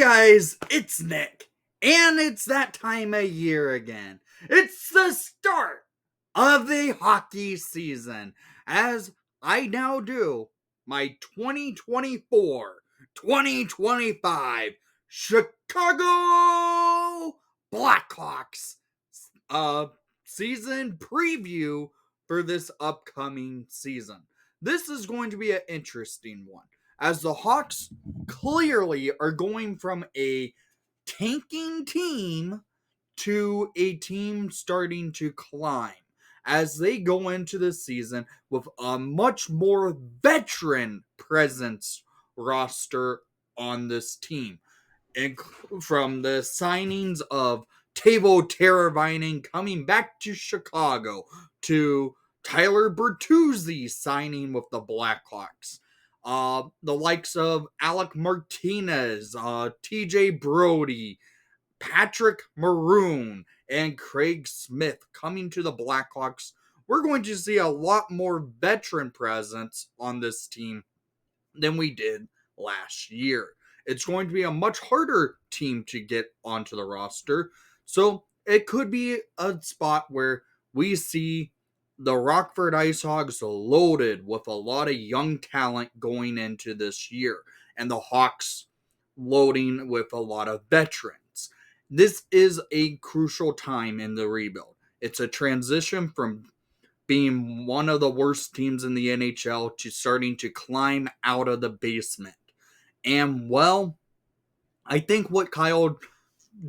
Guys, it's Nick, and it's that time of year again. It's the start of the hockey season, as I now do my 2024-2025 Chicago Blackhawks uh, season preview for this upcoming season. This is going to be an interesting one, as the Hawks clearly are going from a tanking team to a team starting to climb as they go into the season with a much more veteran presence roster on this team. From the signings of Teuvo Teravainen coming back to Chicago to Tyler Bertuzzi signing with the Blackhawks. The likes of Alec Martinez, TJ Brody, Patrick Maroon, and Craig Smith coming to the Blackhawks. We're going to see a lot more veteran presence on this team than we did last year. It's going to be a much harder team to get onto the roster. So it could be a spot where we see the Rockford IceHogs loaded with a lot of young talent going into this year, and the Hawks loading with a lot of veterans. This is a crucial time in the rebuild. It's a transition from being one of the worst teams in the NHL to starting to climb out of the basement. And, well, I think what Kyle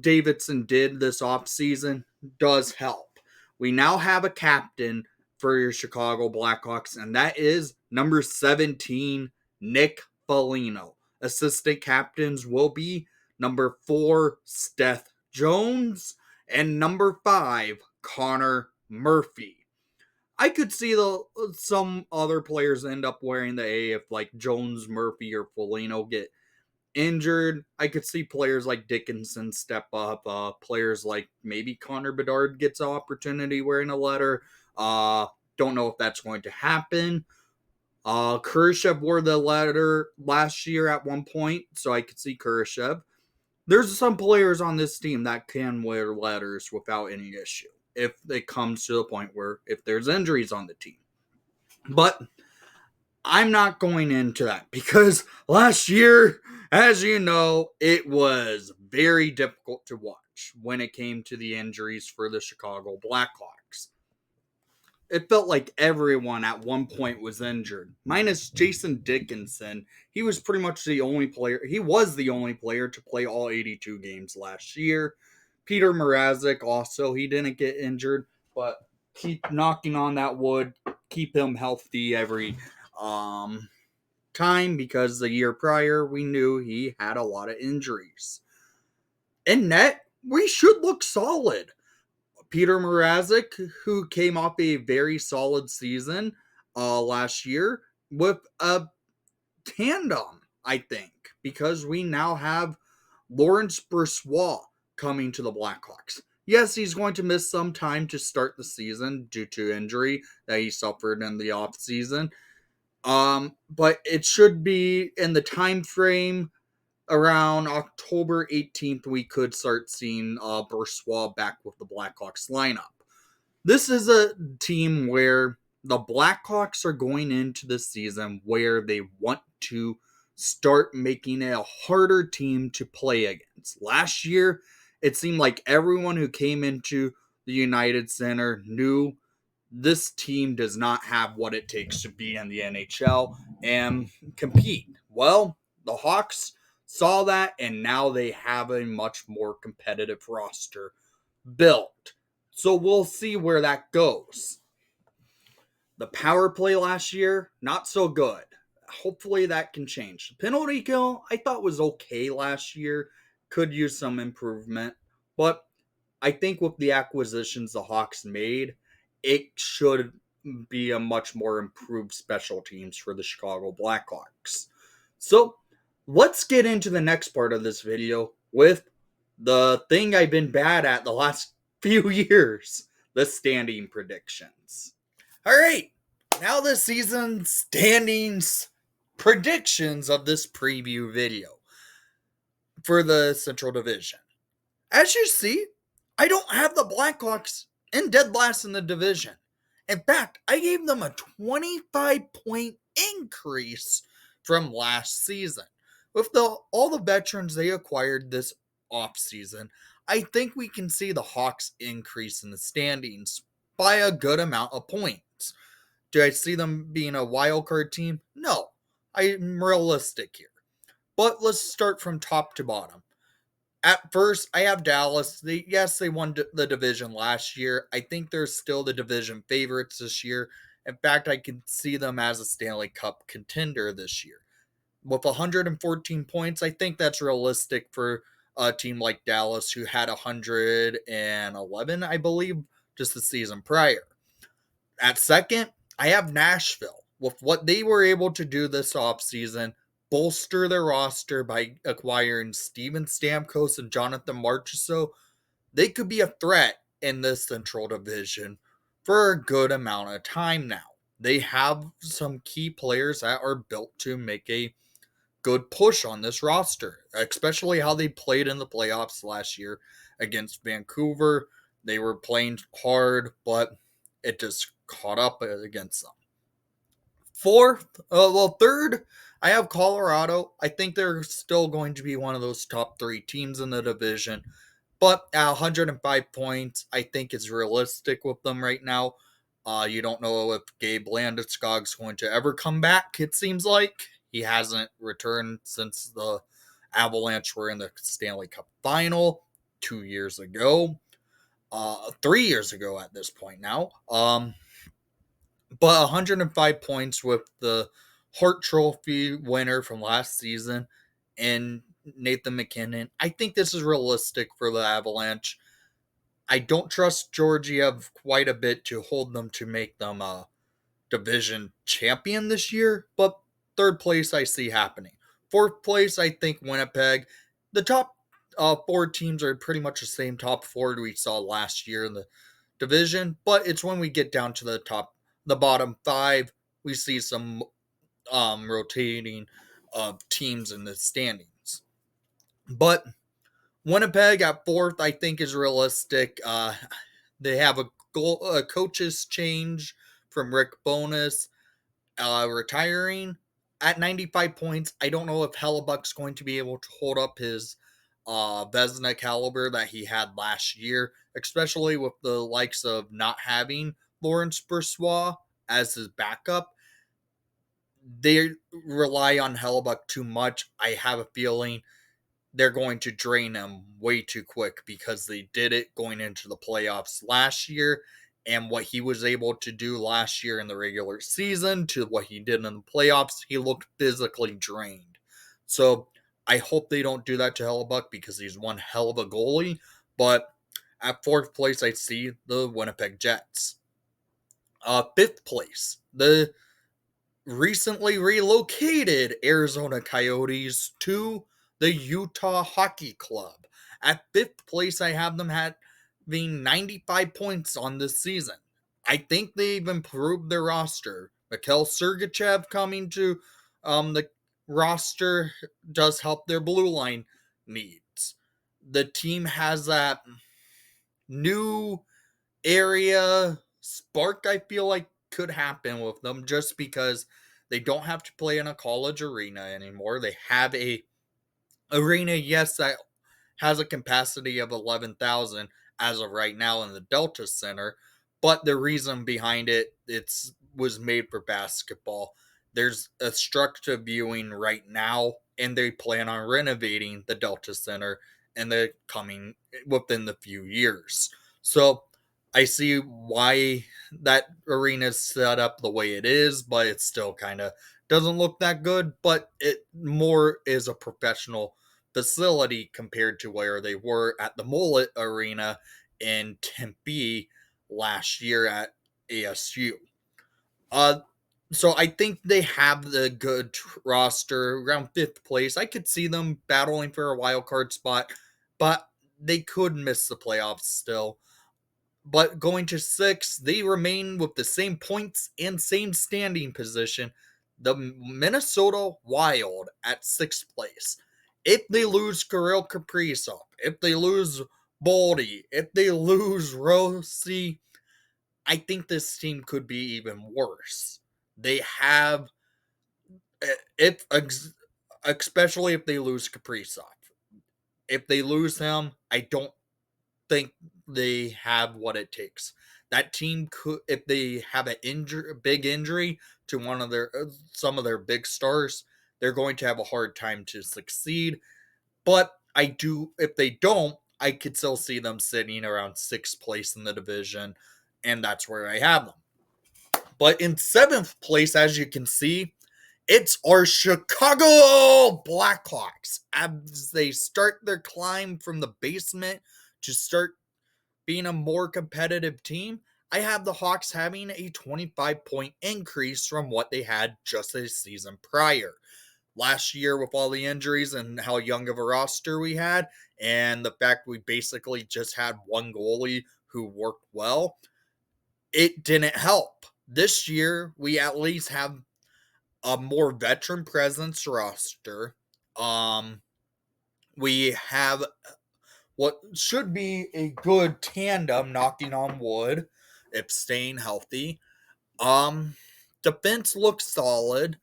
Davidson did this offseason does help. We now have a captain for your Chicago Blackhawks, and that is number 17, Nick Foligno. Assistant captains will be number 4, Steph Jones, and number 5, Connor Murphy. I could see some other players end up wearing the A if like Jones, Murphy, or Foligno get injured. I could see players like Dickinson step up. Players like maybe Connor Bedard gets an opportunity wearing a letter. Don't know if that's going to happen. Kurashev wore the letter last year at one point, so I could see Kurashev. There's some players on this team that can wear letters without any issue if it comes to the point where if there's injuries on the team. But I'm not going into that because last year, as you know, it was very difficult to watch when it came to the injuries for the Chicago Blackhawks. It felt like everyone at one point was injured, minus Jason Dickinson. He was pretty much the only player. He was the only player to play all 82 games last year. Peter Mrazek also, he didn't get injured, but keep knocking on that wood, keep him healthy every time, because the year prior we knew he had a lot of injuries. In net, we should look solid. Peter Mrazek, who came off a very solid season last year with a tandem, I think, because we now have Lawrence Brossoit coming to the Blackhawks. Yes, he's going to miss some time to start the season due to injury that he suffered in the offseason. But it should be in the time frame around October 18th, we could start seeing Brossoit back with the Blackhawks lineup. This is a team where the Blackhawks are going into the season where they want to start making it a harder team to play against. Last year, it seemed like everyone who came into the United Center knew this team does not have what it takes to be in the NHL and compete. Well, the Hawks saw that, and now they have a much more competitive roster built. So we'll see where that goes. The power play last year, not so good. Hopefully that can change. The penalty kill, I thought was okay last year. Could use some improvement. But I think with the acquisitions the Hawks made, it should be a much more improved special teams for the Chicago Blackhawks. So let's get into the next part of this video with the thing I've been bad at the last few years, the standing predictions. All right, now the season standings predictions of this preview video. for the Central Division. As you see, I don't have the Blackhawks in dead last in the division. In fact, I gave them a 25-point increase from last season. With all the veterans they acquired this offseason, I think we can see the Hawks increase in the standings by a good amount of points. Do I see them being a wild card team? No. I'm realistic here. But let's start from top to bottom. At first, I have Dallas. They won the division last year. I think they're still the division favorites this year. In fact, I can see them as a Stanley Cup contender this year. With 114 points, I think that's realistic for a team like Dallas, who had 111, I believe, just the season prior. At second, I have Nashville. With what they were able to do this offseason, bolster their roster by acquiring Steven Stamkos and Jonathan Marchessault, they could be a threat in this Central Division for a good amount of time now. They have some key players that are built to make a good push on this roster, especially how they played in the playoffs last year against Vancouver. They were playing hard, but it just caught up against them. Third, I have Colorado. I think they're still going to be one of those top three teams in the division, but at 105 points, I think is realistic with them right now. You don't know if Gabe Landeskog's going to ever come back, it seems like. He hasn't returned since the Avalanche were in the Stanley Cup final 2 years ago. 3 years ago at this point now. But 105 points with the Hart Trophy winner from last season and Nathan MacKinnon. I think this is realistic for the Avalanche. I don't trust Georgiev quite a bit to hold them to make them a division champion this year, but third place I see happening. Fourth place, I think Winnipeg. The top four teams are pretty much the same top four we saw last year in the division, but it's when we get down to the bottom five, we see some rotating of teams in the standings. But Winnipeg at fourth, I think, is realistic. They have a coach's change from Rick Bowness retiring at 95 points. I don't know if Hellebuck's going to be able to hold up his Vezina caliber that he had last year, especially with the likes of not having Lawrence Brossoit as his backup. They rely on Hellebuck too much. I have a feeling they're going to drain him way too quick because they did it going into the playoffs last year, and what he was able to do last year in the regular season to what he did in the playoffs, he looked physically drained. So I hope they don't do that to Hellebuck because he's one hell of a goalie. But at fourth place, I see the Winnipeg Jets. Fifth place, the recently relocated Arizona Coyotes to the Utah Hockey Club. At fifth place, I have them having 95 points on this season. I think they've improved their roster. Mikhail Sergachev coming to the roster does help their blue line needs. The team has that new area spark, I feel like, could happen with them just because they don't have to play in a college arena anymore. They have a arena, yes, that has a capacity of 11,000 as of right now in the Delta Center, but the reason behind it, was made for basketball. There's a structured viewing right now, and they plan on renovating the Delta Center in the coming within the few years. So I see why that arena is set up the way it is, but it still kind of doesn't look that good. But it more is a professional facility compared to where they were at the Mullet Arena in Tempe last year at ASU. Uh, so I think they have the good roster around fifth place. I could see them battling for a wild card spot, but they could miss the playoffs still. But going to six, they remain with the same points and same standing position. The Minnesota Wild at sixth place. If they lose Kirill Kaprizov, if they lose Boldy, if they lose Rossi, I think this team could be even worse. They have, if especially if they lose Kaprizov. If they lose him, I don't think they have what it takes. That team could, if they have big injury to one of their some of their big stars, they're going to have a hard time to succeed. But I do, if they don't, I could still see them sitting around sixth place in the division, and that's where I have them. But in seventh place, as you can see, it's our Chicago Blackhawks as they start their climb from the basement to start being a more competitive team. I have the Hawks having a 25-point increase from what they had just a season prior. Last year, with all the injuries and how young of a roster we had, and the fact we basically just had one goalie who worked well, it didn't help. This year, we at least have a more veteran presence roster. We have what should be a good tandem, knocking on wood, if staying healthy. Um, Defense looks solid.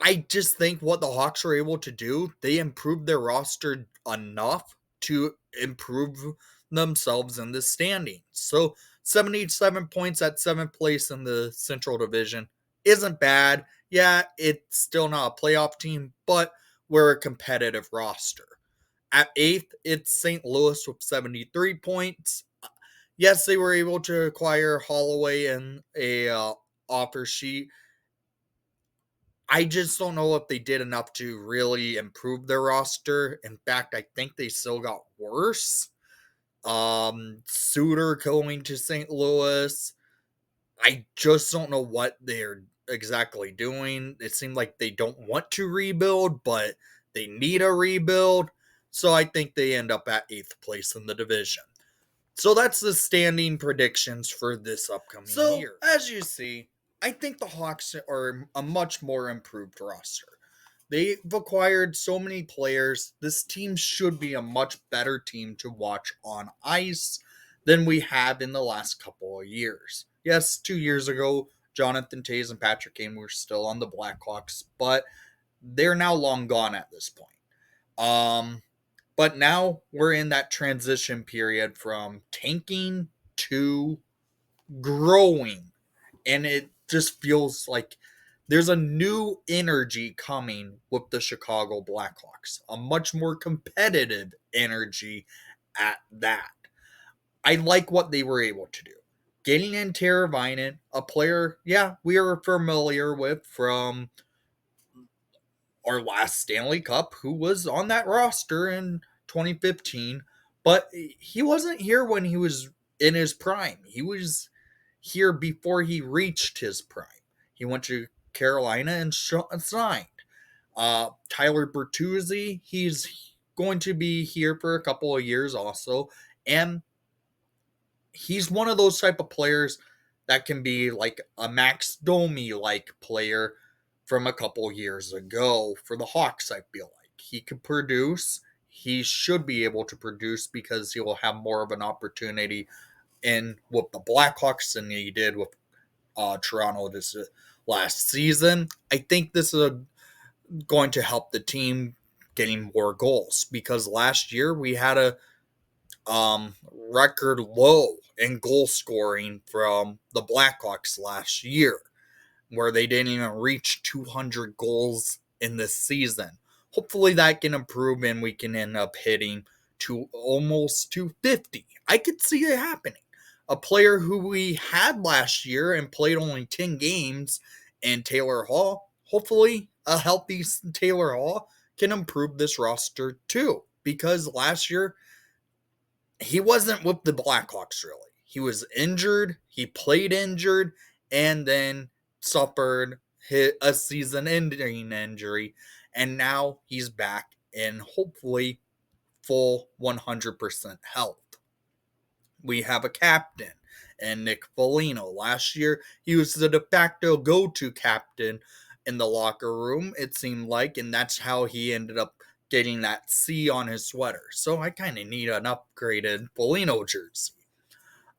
I just think what the Hawks are able to do, they improved their roster enough to improve themselves in the standings. So 77 points at seventh place in the Central Division isn't bad. Yeah, it's still not a playoff team, but we're a competitive roster. At eighth, it's St. Louis with 73 points. Yes, they were able to acquire Holloway and a offer sheet. I just don't know if they did enough to really improve their roster. In fact, I think they still got worse. Suter going to St. Louis. I just don't know what they're exactly doing. It seemed like they don't want to rebuild, but they need a rebuild. So I think they end up at eighth place in the division. So that's the standing predictions for this upcoming year. As you see, I think the Hawks are a much more improved roster. They've acquired so many players. This team should be a much better team to watch on ice than we have in the last couple of years. Yes, 2 years ago, Jonathan Toews and Patrick Kane were still on the Blackhawks, but they're now long gone at this point. But now we're in that transition period from tanking to growing. And it just feels like there's a new energy coming with the Chicago Blackhawks, a much more competitive energy at that. I like what they were able to do. Getting in Teravainen, a player, yeah, we are familiar with from our last Stanley Cup, who was on that roster in 2015, but he wasn't here when he was in his prime. He was here before he reached his prime. He went to Carolina and signed. Tyler Bertuzzi, he's going to be here for a couple of years also, and he's one of those type of players that can be like a Max Domi like player from a couple years ago for the Hawks. I feel like he could produce. He should be able to produce because he will have more of an opportunity in with the Blackhawks than he did with Toronto this last season. I think this is going to help the team getting more goals because last year we had a record low in goal scoring from the Blackhawks last year, where they didn't even reach 200 goals in this season. Hopefully that can improve and we can end up hitting to almost 250. I could see it happening. A player who we had last year and played only 10 games in Taylor Hall, hopefully a healthy Taylor Hall can improve this roster too. Because last year, he wasn't with the Blackhawks really. He was injured, he played injured, and then suffered a season-ending injury, and now he's back in hopefully full 100% health. We have a captain, and Nick Foligno. Last year, he was the de facto go-to captain in the locker room, it seemed like, and that's how he ended up getting that C on his sweater. So I kind of need an upgraded Foligno jersey.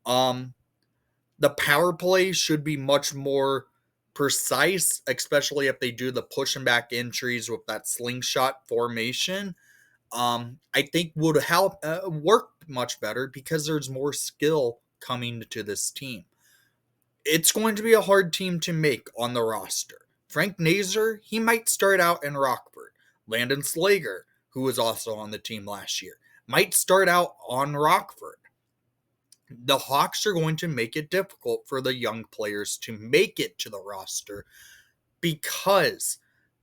The power play should be much more precise, especially if they do the push and back entries with that slingshot formation. I think would help work much better because there's more skill coming to this team. It's going to be a hard team to make on the roster. Frank Nazar, he might start out in Rockford. Landon Slager, who was also on the team last year, might start out on Rockford. The Hawks are going to make it difficult for the young players to make it to the roster because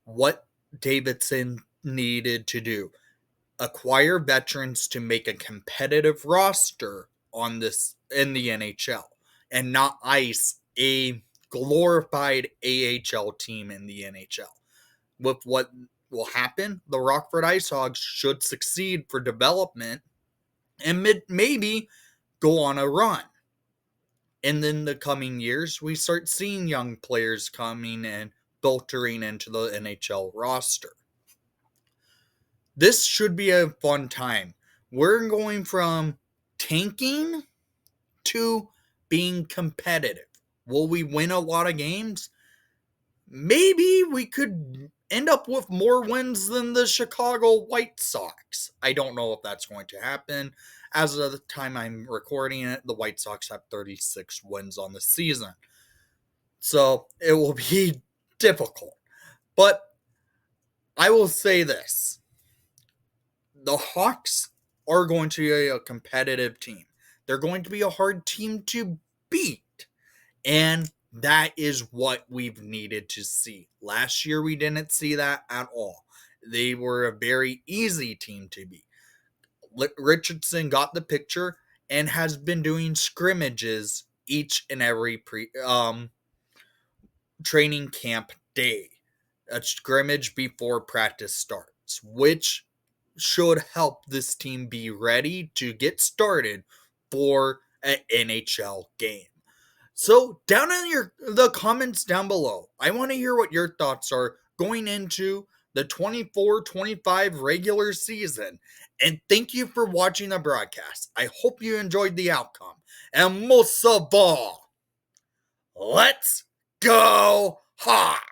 what Davidson needed to do, acquire veterans to make a competitive roster on this in the NHL and not ice a glorified AHL team in the NHL. With what will happen, the Rockford Ice Hogs should succeed for development and maybe go on a run. And in the coming years, we start seeing young players coming and filtering into the NHL roster. This should be a fun time. We're going from tanking to being competitive. Will we win a lot of games? Maybe we could end up with more wins than the Chicago White Sox. I don't know if that's going to happen. As of the time I'm recording it, the White Sox have 36 wins on the season. So it will be difficult. But I will say this. The Hawks are going to be a competitive team. They're going to be a hard team to beat. And that is what we've needed to see. Last year, we didn't see that at all. They were a very easy team to beat. Richardson got the picture and has been doing scrimmages each and every training camp day. A scrimmage before practice starts, which should help this team be ready to get started for an NHL game. So down in the comments down below, I want to hear what your thoughts are going into the 24-25 regular season. And thank you for watching the broadcast. I hope you enjoyed the outcome. And most of all, let's go Hawks!